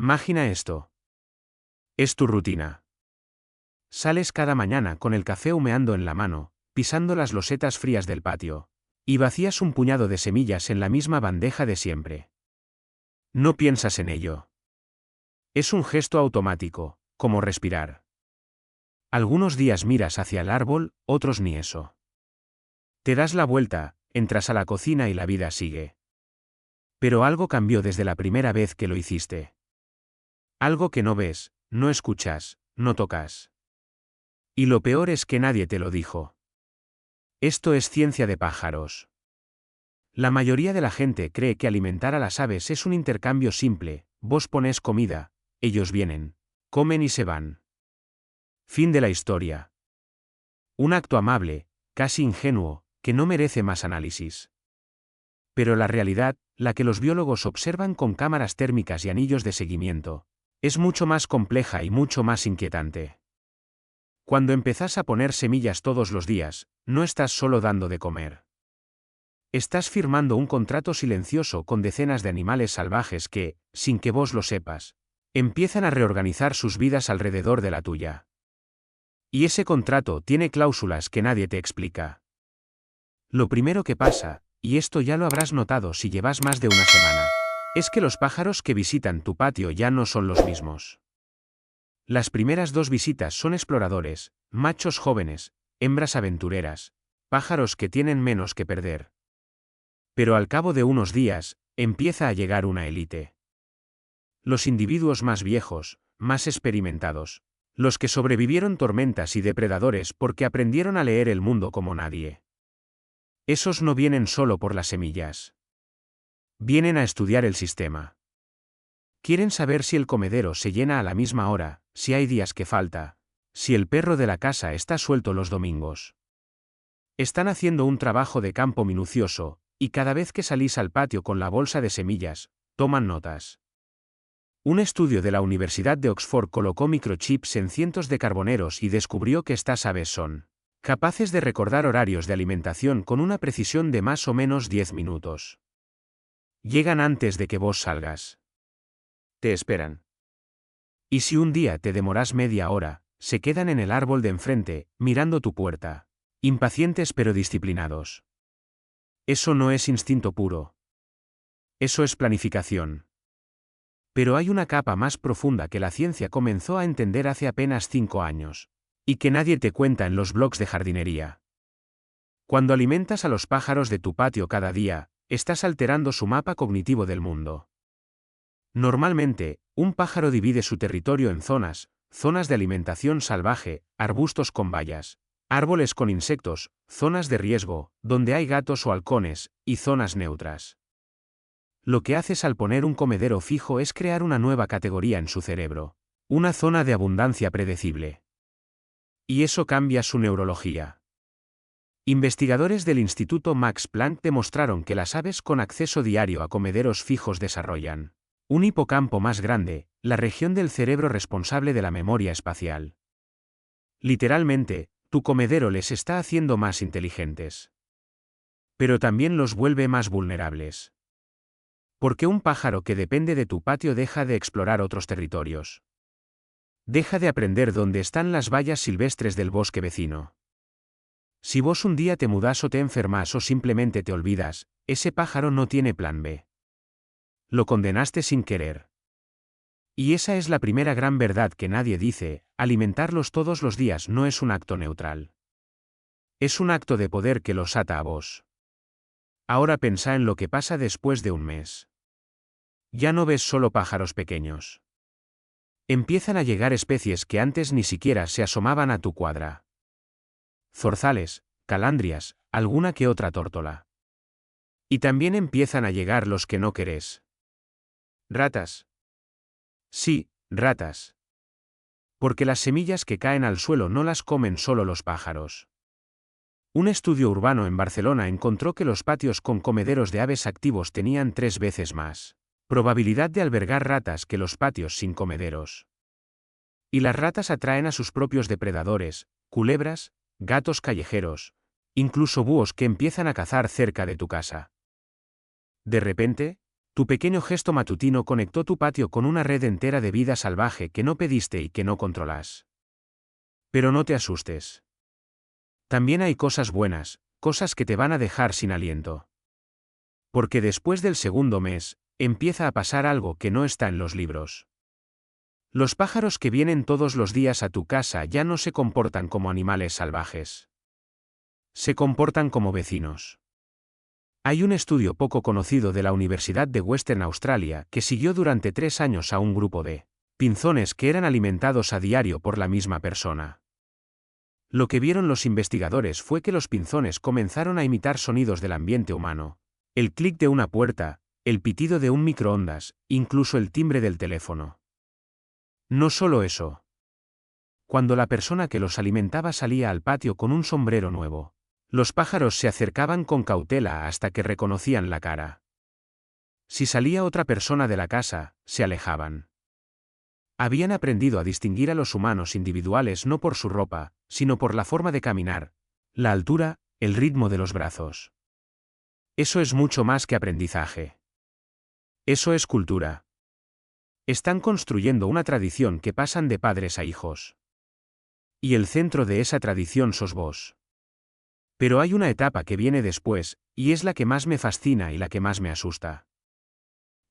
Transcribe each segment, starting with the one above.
Imagina esto. Es tu rutina. Sales cada mañana con el café humeando en la mano, pisando las losetas frías del patio, y vacías un puñado de semillas en la misma bandeja de siempre. No piensas en ello. Es un gesto automático, como respirar. Algunos días miras hacia el árbol, otros ni eso. Te das la vuelta, entras a la cocina y la vida sigue. Pero algo cambió desde la primera vez que lo hiciste. Algo que no ves, no escuchas, no tocas. Y lo peor es que nadie te lo dijo. Esto es ciencia de pájaros. La mayoría de la gente cree que alimentar a las aves es un intercambio simple: vos pones comida, ellos vienen, comen y se van. Fin de la historia. Un acto amable, casi ingenuo, que no merece más análisis. Pero la realidad, la que los biólogos observan con cámaras térmicas y anillos de seguimiento, es mucho más compleja y mucho más inquietante. Cuando empezás a poner semillas todos los días, no estás solo dando de comer. Estás firmando un contrato silencioso con decenas de animales salvajes que, sin que vos lo sepas, empiezan a reorganizar sus vidas alrededor de la tuya. Y ese contrato tiene cláusulas que nadie te explica. Lo primero que pasa, y esto ya lo habrás notado si llevas más de una semana, es que los pájaros que visitan tu patio ya no son los mismos. Las primeras 2 visitas son exploradores, machos jóvenes, hembras aventureras, pájaros que tienen menos que perder. Pero al cabo de unos días, empieza a llegar una élite. Los individuos más viejos, más experimentados, los que sobrevivieron tormentas y depredadores porque aprendieron a leer el mundo como nadie. Esos no vienen solo por las semillas. Vienen a estudiar el sistema. Quieren saber si el comedero se llena a la misma hora, si hay días que falta, si el perro de la casa está suelto los domingos. Están haciendo un trabajo de campo minucioso, y cada vez que salís al patio con la bolsa de semillas, toman notas. Un estudio de la Universidad de Oxford colocó microchips en cientos de carboneros y descubrió que estas aves son capaces de recordar horarios de alimentación con una precisión de más o menos 10 minutos. Llegan antes de que vos salgas. Te esperan. Y si un día te demoras media hora, se quedan en el árbol de enfrente, mirando tu puerta, impacientes pero disciplinados. Eso no es instinto puro. Eso es planificación. Pero hay una capa más profunda que la ciencia comenzó a entender hace apenas 5 años, y que nadie te cuenta en los blogs de jardinería. Cuando alimentas a los pájaros de tu patio cada día, estás alterando su mapa cognitivo del mundo. Normalmente, un pájaro divide su territorio en zonas de alimentación salvaje, arbustos con bayas, árboles con insectos, zonas de riesgo, donde hay gatos o halcones, y zonas neutras. Lo que haces al poner un comedero fijo es crear una nueva categoría en su cerebro, una zona de abundancia predecible. Y eso cambia su neurología. Investigadores del Instituto Max Planck demostraron que las aves con acceso diario a comederos fijos desarrollan un hipocampo más grande, la región del cerebro responsable de la memoria espacial. Literalmente, tu comedero les está haciendo más inteligentes. Pero también los vuelve más vulnerables. Porque un pájaro que depende de tu patio deja de explorar otros territorios. Deja de aprender dónde están las bayas silvestres del bosque vecino. Si vos un día te mudás o te enfermas o simplemente te olvidas, ese pájaro no tiene plan B. Lo condenaste sin querer. Y esa es la primera gran verdad que nadie dice: alimentarlos todos los días no es un acto neutral. Es un acto de poder que los ata a vos. Ahora pensá en lo que pasa después de un mes. Ya no ves solo pájaros pequeños. Empiezan a llegar especies que antes ni siquiera se asomaban a tu cuadra. Zorzales, calandrias, alguna que otra tórtola. Y también empiezan a llegar los que no querés. Ratas. Sí, ratas. Porque las semillas que caen al suelo no las comen solo los pájaros. Un estudio urbano en Barcelona encontró que los patios con comederos de aves activos tenían 3 veces más probabilidad de albergar ratas que los patios sin comederos. Y las ratas atraen a sus propios depredadores, culebras, gatos callejeros, incluso búhos que empiezan a cazar cerca de tu casa. De repente, Tu pequeño gesto matutino conectó tu patio con una red entera de vida salvaje que no pediste y que no controlas. Pero no te asustes. También hay cosas buenas, cosas que te van a dejar sin aliento. Porque después del segundo mes, empieza a pasar algo que no está en los libros. Los pájaros que vienen todos los días a tu casa ya no se comportan como animales salvajes. Se comportan como vecinos. Hay un estudio poco conocido de la Universidad de Western Australia que siguió durante 3 años a un grupo de pinzones que eran alimentados a diario por la misma persona. Lo que vieron los investigadores fue que los pinzones comenzaron a imitar sonidos del ambiente humano. El clic de una puerta, el pitido de un microondas, incluso el timbre del teléfono. No solo eso. Cuando la persona que los alimentaba salía al patio con un sombrero nuevo, los pájaros se acercaban con cautela hasta que reconocían la cara. Si salía otra persona de la casa, se alejaban. Habían aprendido a distinguir a los humanos individuales no por su ropa, sino por la forma de caminar, la altura, el ritmo de los brazos. Eso es mucho más que aprendizaje. Eso es cultura. Están construyendo una tradición que pasan de padres a hijos. Y el centro de esa tradición sos vos. Pero hay una etapa que viene después, y es la que más me fascina y la que más me asusta.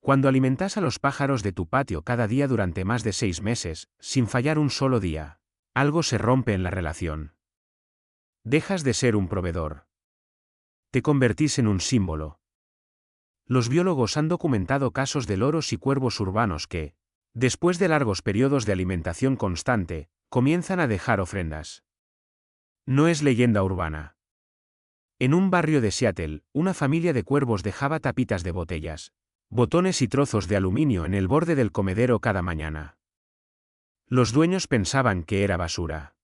Cuando alimentas a los pájaros de tu patio cada día durante más de 6 meses, sin fallar un solo día, algo se rompe en la relación. Dejas de ser un proveedor. Te convertís en un símbolo. Los biólogos han documentado casos de loros y cuervos urbanos que, después de largos periodos de alimentación constante, comienzan a dejar ofrendas. No es leyenda urbana. En un barrio de Seattle, una familia de cuervos dejaba tapitas de botellas, botones y trozos de aluminio en el borde del comedero cada mañana. Los dueños pensaban que era basura.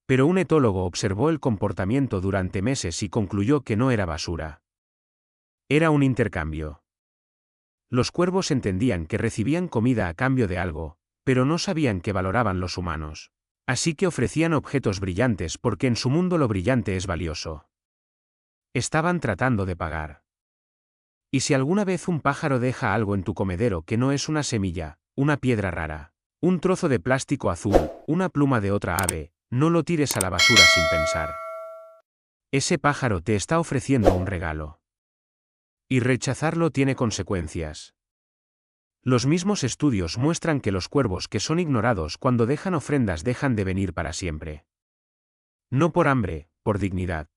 Pero un etólogo observó el comportamiento durante meses y concluyó que no era basura. Era un intercambio. Los cuervos entendían que recibían comida a cambio de algo, pero no sabían que valoraban los humanos. Así que ofrecían objetos brillantes porque en su mundo lo brillante es valioso. Estaban tratando de pagar. Y si alguna vez un pájaro deja algo en tu comedero que no es una semilla, una piedra rara, un trozo de plástico azul, una pluma de otra ave, no lo tires a la basura sin pensar. Ese pájaro te está ofreciendo un regalo. Y rechazarlo tiene consecuencias. Los mismos estudios muestran que los cuervos que son ignorados cuando dejan ofrendas dejan de venir para siempre. No por hambre, por dignidad.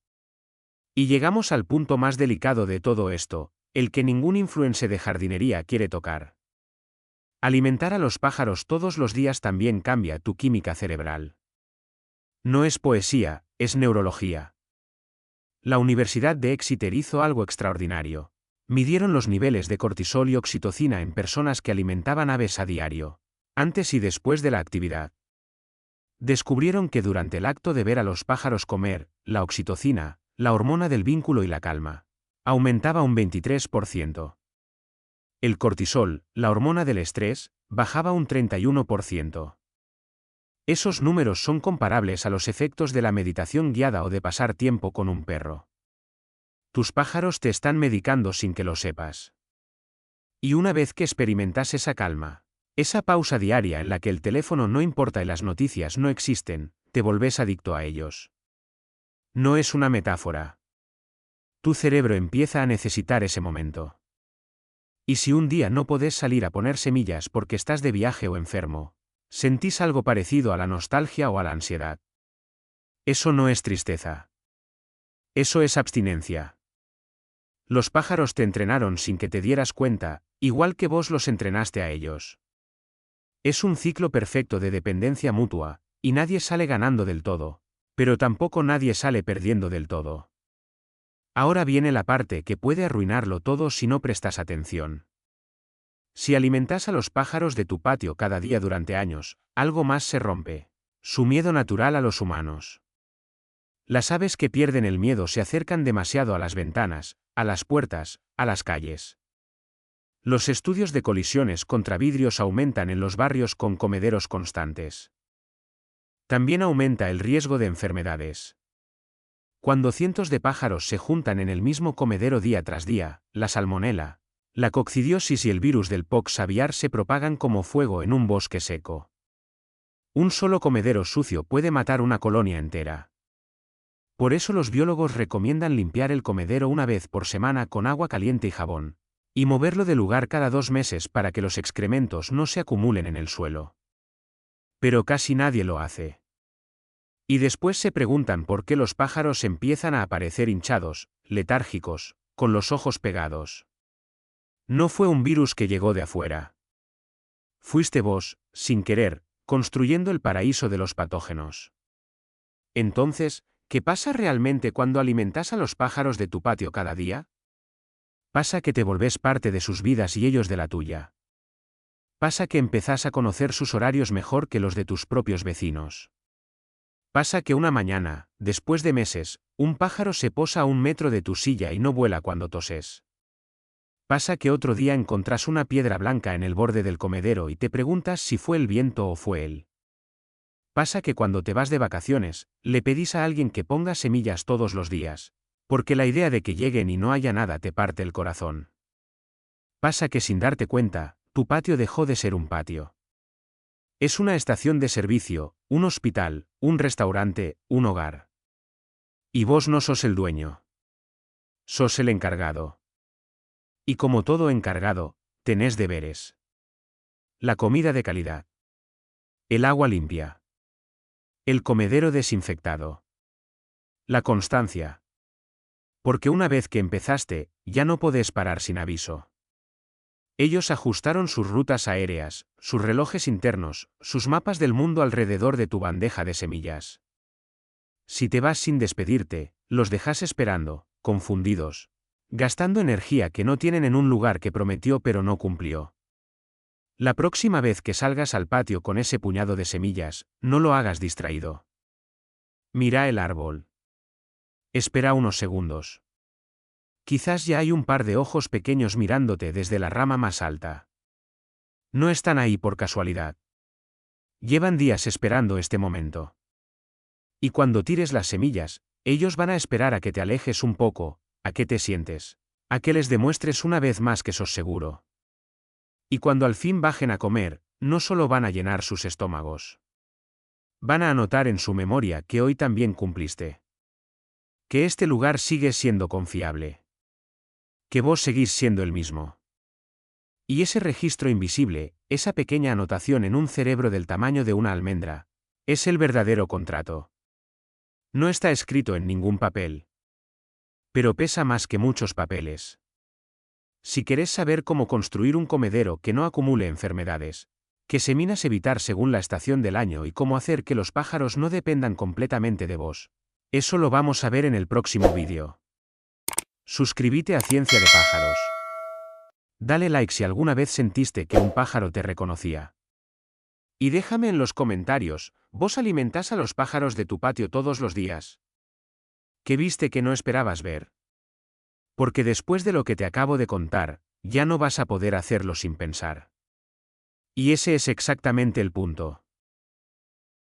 Y llegamos al punto más delicado de todo esto, el que ningún influencer de jardinería quiere tocar. Alimentar a los pájaros todos los días también cambia tu química cerebral. No es poesía, es neurología. La Universidad de Exeter hizo algo extraordinario. Midieron los niveles de cortisol y oxitocina en personas que alimentaban aves a diario, antes y después de la actividad. Descubrieron que durante el acto de ver a los pájaros comer, la oxitocina, la hormona del vínculo y la calma, aumentaba un 23%. El cortisol, la hormona del estrés, bajaba un 31%. Esos números son comparables a los efectos de la meditación guiada o de pasar tiempo con un perro. Tus pájaros te están medicando sin que lo sepas. Y una vez que experimentas esa calma, esa pausa diaria en la que el teléfono no importa y las noticias no existen, te volvés adicto a ellos. No es una metáfora. Tu cerebro empieza a necesitar ese momento. Y si un día no podés salir a poner semillas porque estás de viaje o enfermo, ¿sentís algo parecido a la nostalgia o a la ansiedad? Eso no es tristeza. Eso es abstinencia. Los pájaros te entrenaron sin que te dieras cuenta, igual que vos los entrenaste a ellos. Es un ciclo perfecto de dependencia mutua, y nadie sale ganando del todo, pero tampoco nadie sale perdiendo del todo. Ahora viene la parte que puede arruinarlo todo si no prestas atención. Si alimentas a los pájaros de tu patio cada día durante años, algo más se rompe. Su miedo natural a los humanos. Las aves que pierden el miedo se acercan demasiado a las ventanas, a las puertas, a las calles. Los estudios de colisiones contra vidrios aumentan en los barrios con comederos constantes. También aumenta el riesgo de enfermedades. Cuando cientos de pájaros se juntan en el mismo comedero día tras día, la salmonela, La coccidiosis y el virus del pox aviar se propagan como fuego en un bosque seco. Un solo comedero sucio puede matar una colonia entera. Por eso los biólogos recomiendan limpiar el comedero una vez por semana con agua caliente y jabón, y moverlo de lugar cada 2 meses para que los excrementos no se acumulen en el suelo. Pero casi nadie lo hace. Y después se preguntan por qué los pájaros empiezan a aparecer hinchados, letárgicos, con los ojos pegados. No fue un virus que llegó de afuera. Fuiste vos, sin querer, construyendo el paraíso de los patógenos. Entonces, ¿qué pasa realmente cuando alimentas a los pájaros de tu patio cada día? Pasa que te volvés parte de sus vidas y ellos de la tuya. Pasa que empezás a conocer sus horarios mejor que los de tus propios vecinos. Pasa que una mañana, después de meses, un pájaro se posa a 1 metro de tu silla y no vuela cuando toses. Pasa que otro día encontrás una piedra blanca en el borde del comedero y te preguntas si fue el viento o fue él. Pasa que cuando te vas de vacaciones, le pedís a alguien que ponga semillas todos los días, porque la idea de que lleguen y no haya nada te parte el corazón. Pasa que sin darte cuenta, tu patio dejó de ser un patio. Es una estación de servicio, un hospital, un restaurante, un hogar. Y vos no sos el dueño. Sos el encargado. Y como todo encargado, tenés deberes. La comida de calidad. El agua limpia. El comedero desinfectado. La constancia. Porque una vez que empezaste, ya no podés parar sin aviso. Ellos ajustaron sus rutas aéreas, sus relojes internos, sus mapas del mundo alrededor de tu bandeja de semillas. Si te vas sin despedirte, los dejas esperando, confundidos, gastando energía que no tienen en un lugar que prometió pero no cumplió. La próxima vez que salgas al patio con ese puñado de semillas, no lo hagas distraído. Mira el árbol. Espera unos segundos. Quizás ya hay un par de ojos pequeños mirándote desde la rama más alta. No están ahí por casualidad. Llevan días esperando este momento. Y cuando tires las semillas, ellos van a esperar a que te alejes un poco, a que te sientes, a que les demuestres una vez más que sos seguro. Y cuando al fin bajen a comer, no solo van a llenar sus estómagos. Van a anotar en su memoria que hoy también cumpliste. Que este lugar sigue siendo confiable. Que vos seguís siendo el mismo. Y ese registro invisible, esa pequeña anotación en un cerebro del tamaño de una almendra, es el verdadero contrato. No está escrito en ningún papel. Pero pesa más que muchos papeles. Si querés saber cómo construir un comedero que no acumule enfermedades, qué seminas evitar según la estación del año y cómo hacer que los pájaros no dependan completamente de vos, eso lo vamos a ver en el próximo vídeo. Suscríbete a Ciencia de Pájaros. Dale like si alguna vez sentiste que un pájaro te reconocía. Y déjame en los comentarios, ¿vos alimentás a los pájaros de tu patio todos los días? ¿Qué viste que no esperabas ver? Porque después de lo que te acabo de contar, ya no vas a poder hacerlo sin pensar. Y ese es exactamente el punto.